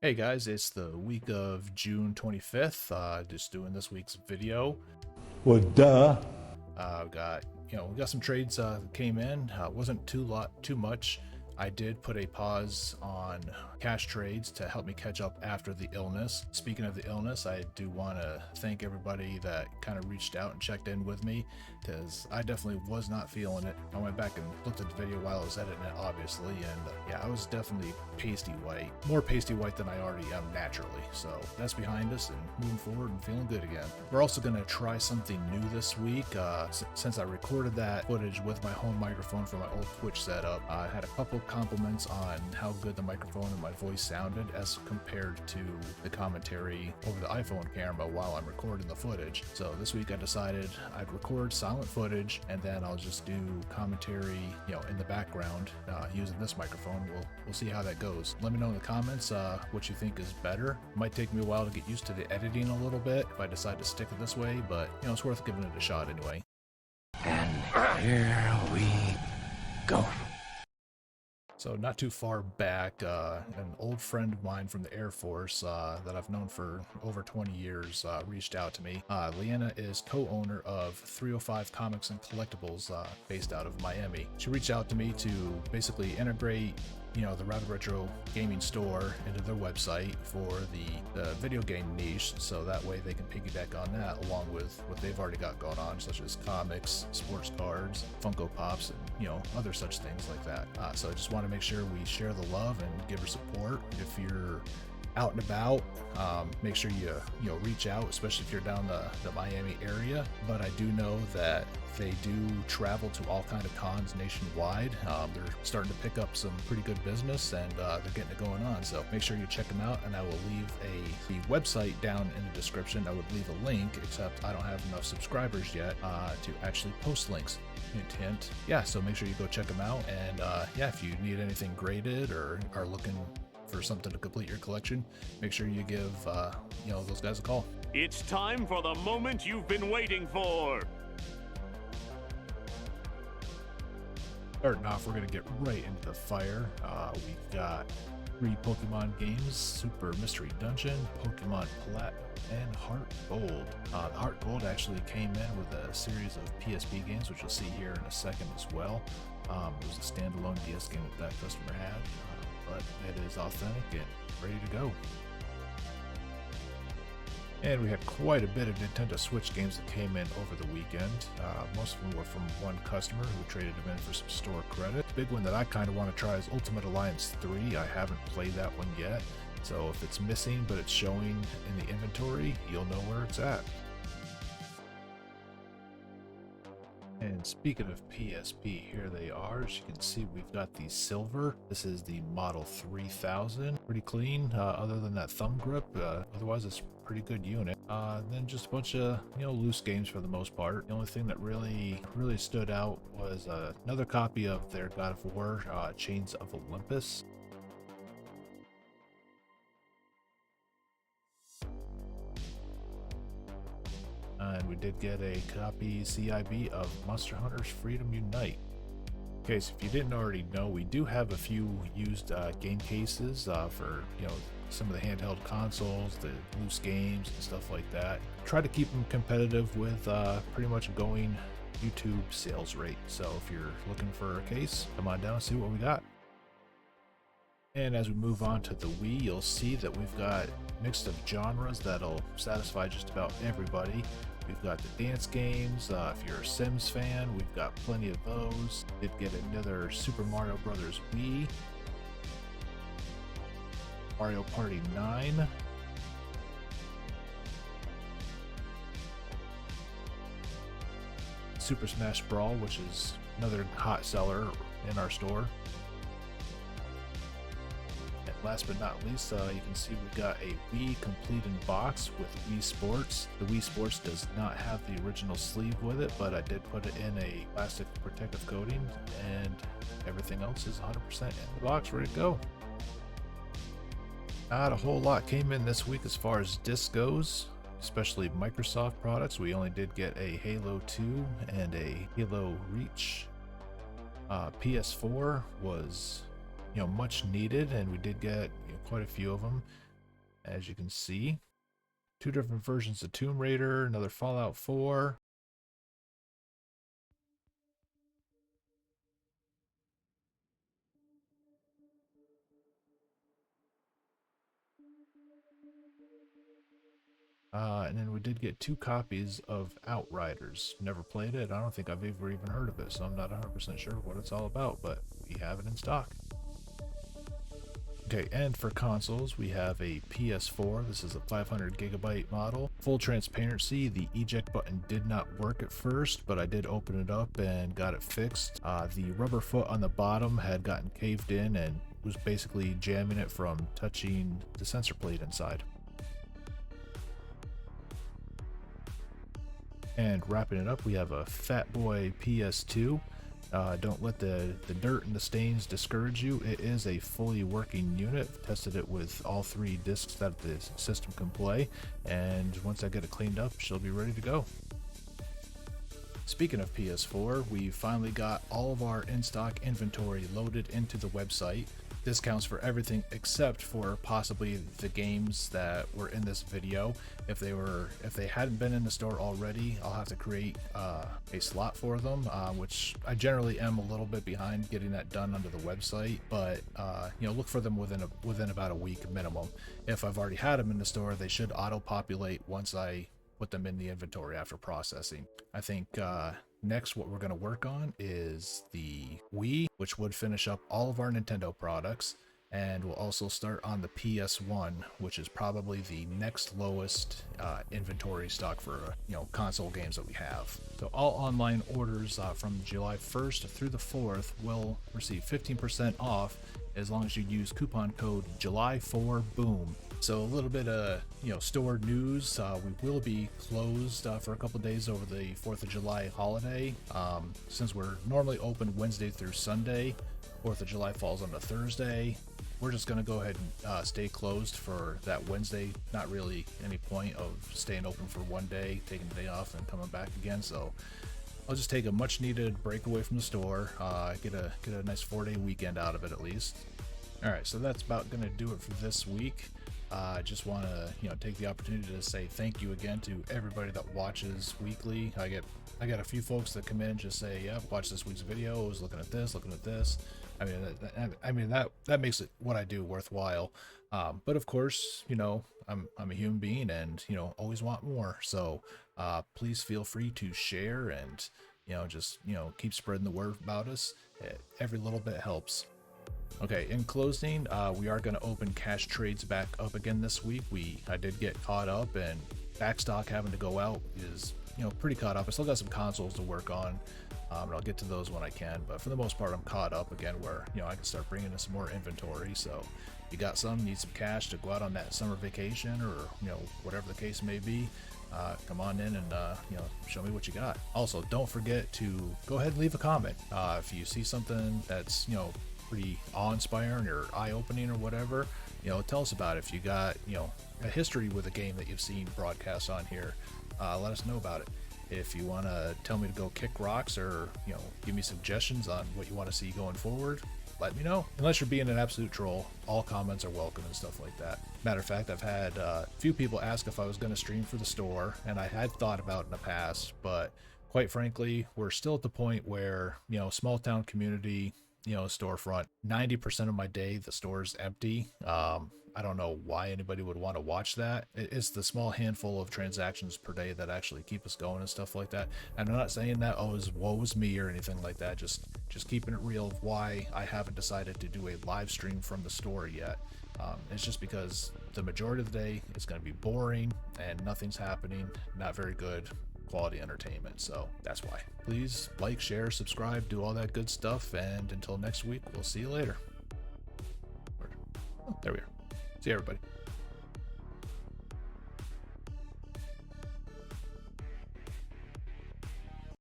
Hey guys, it's the week of June 25th. Just doing this week's video. Well, duh. We got some trades that came in. Wasn't too much. I did put a pause on cash trades to help me catch up after the illness. Speaking of the illness, I do want to thank everybody that kind of reached out and checked in with me, because I definitely was not feeling it. I went back and looked at the video while I was editing it, obviously, and yeah, I was definitely pasty white. More pasty white than I already am naturally. So that's behind us and moving forward and feeling good again. We're also going to try something new this week. Since I recorded that footage with my home microphone from my old Twitch setup, I had a couple compliments on how good the microphone and my voice sounded as compared to the commentary over the iPhone camera while I'm recording the footage. So this week I decided I'd record silent footage and then I'll just do commentary, in the background using this microphone. We'll see how that goes. Let me know in the comments what you think is better. It might take me a while to get used to the editing a little bit if I decide to stick it this way, but it's worth giving it a shot anyway. And here we go. So not too far back, an old friend of mine from the Air Force that I've known for over 20 years reached out to me. Leanna is co-owner of 305 Comics and Collectables based out of Miami. She reached out to me to basically integrate the Rabid Retro gaming store into their website for the video game niche, so that way they can piggyback on that along with what they've already got going on, such as comics, sports cards, Funko Pops, and other such things like that. So I just want to make sure we share the love and give her support. If you're out and about, make sure you reach out, especially if you're down the Miami area. But I do know that they do travel to all kind of cons nationwide. They're starting to pick up some pretty good business, and they're getting it going on. So make sure you check them out, and I will leave the website down in the description. I would leave a link, except I don't have enough subscribers yet to actually post links. Hint, hint. Yeah, so make sure you go check them out. And yeah, if you need anything graded or are looking for something to complete your collection, make sure you give those guys a call. It's time for the moment you've been waiting for. Starting off, we're going to get right into the fire. We've got 3 Pokemon games: Super Mystery Dungeon, Pokemon Platinum, and Heart Gold. The Heart Gold actually came in with a series of PSP games, which you'll see here in a second as well. It was a standalone DS game that customer had, but it is authentic and ready to go. And we had quite a bit of Nintendo Switch games that came in over the weekend. Most of them were from one customer who traded them in for some store credit. The big one that I kind of want to try is Ultimate Alliance 3. I haven't played that one yet, so if it's missing but it's showing in the inventory, you'll know where it's at. And speaking of PSP, here they are. As you can see, we've got the silver. This is the Model 3000. Pretty clean, other than that thumb grip. Otherwise, it's a pretty good unit. Then just a bunch of loose games for the most part. The only thing that really stood out was another copy of their God of War, Chains of Olympus. And we did get a copy CIB of Monster Hunter's Freedom Unite. Okay, so if you didn't already know, we do have a few used game cases for some of the handheld consoles, the loose games and stuff like that. Try to keep them competitive with pretty much a going YouTube sales rate. So if you're looking for a case, come on down and see what we got. And as we move on to the Wii, you'll see that we've got a mix of genres that'll satisfy just about everybody. We've got the dance games. If you're a Sims fan, we've got plenty of those. Did get another Super Mario Brothers Wii, Mario Party 9, Super Smash Brawl, which is another hot seller in our store. Last but not least, you can see we've got a Wii Complete in Box with Wii Sports. The Wii Sports does not have the original sleeve with it, but I did put it in a plastic protective coating, and everything else is 100% in the box, ready to go. Not a whole lot came in this week as far as disc goes, especially Microsoft products. We only did get a Halo 2 and a Halo Reach. PS4 was much needed, and we did get quite a few of them. as you can see. 2 different versions of Tomb Raider, another Fallout 4. And then we did get 2 copies of Outriders. Never played it. I don't think I've ever even heard of it, so I'm not 100% sure what it's all about, but we have it in stock. Okay, and for consoles, we have a PS4. This is a 500 gigabyte model. Full transparency, the eject button did not work at first, but I did open it up and got it fixed. The rubber foot on the bottom had gotten caved in and was basically jamming it from touching the sensor plate inside. And wrapping it up, we have a Fat Boy PS2. Don't let the dirt and the stains discourage you. It is a fully working unit. Tested it with all 3 discs that the system can play, and once I get it cleaned up, she'll be ready to go. Speaking of PS4, we finally got all of our in-stock inventory loaded into the website. Discounts for everything except for possibly the games that were in this video. If they hadn't been in the store already, I'll have to create a slot for them, which I generally am a little bit behind getting that done under the website. But you know, look for them within about a week minimum. If I've already had them in the store, they should auto-populate once I put them in the inventory after processing. I think next what we're going to work on is the Wii, which would finish up all of our Nintendo products, and we'll also start on the PS1, which is probably the next lowest inventory stock for console games that we have. So all online orders from July 1st through the 4th will receive 15% off as long as you use coupon code July4BOOM. So a little bit of store news. We will be closed for a couple days over the 4th of July holiday. Since we're normally open Wednesday through Sunday, 4th of July falls on a Thursday. We're just going to go ahead and stay closed for that Wednesday. Not really any point of staying open for one day, taking the day off, and coming back again. So I'll just take a much needed break away from the store, get a nice 4-day weekend out of it at least. All right, so that's about going to do it for this week. I just want to take the opportunity to say thank you again to everybody that watches weekly. I got a few folks that come in and just say, yeah, watch this week's video, I was looking at this. I mean that makes it what I do worthwhile. But of course, I'm a human being and always want more. So please feel free to share and just keep spreading the word about us. Every little bit helps. Okay, in closing, we are going to open cash trades back up again this week. I did get caught up, and backstock having to go out is pretty caught up. I still got some consoles to work on, and I'll get to those when I can. But for the most part, I'm caught up again, where I can start bringing in some more inventory. So if you got need some cash to go out on that summer vacation, or whatever the case may be, come on in and show me what you got. Also, don't forget to go ahead and leave a comment if you see something that's pretty awe-inspiring or eye-opening or whatever. Tell us about it. If you got a history with a game that you've seen broadcast on here, let us know about it. If you want to tell me to go kick rocks or give me suggestions on what you want to see going forward, let me know. Unless you're being an absolute troll, all comments are welcome and stuff like that. Matter of fact, I've had a few people ask if I was going to stream for the store, and I had thought about it in the past, but quite frankly, we're still at the point where small town community, storefront, 90% of my day the store's empty. I don't know why anybody would want to watch that. It's the small handful of transactions per day that actually keep us going and stuff like that. And I'm not saying that woe is me or anything like that. Just keeping it real of why I haven't decided to do a live stream from the store yet. It's just because the majority of the day it's going to be boring and nothing's happening, not very good quality entertainment. So that's why. Please like, share, subscribe, do all that good stuff, and until next week, we'll see you later. Oh, there we are. See you, everybody.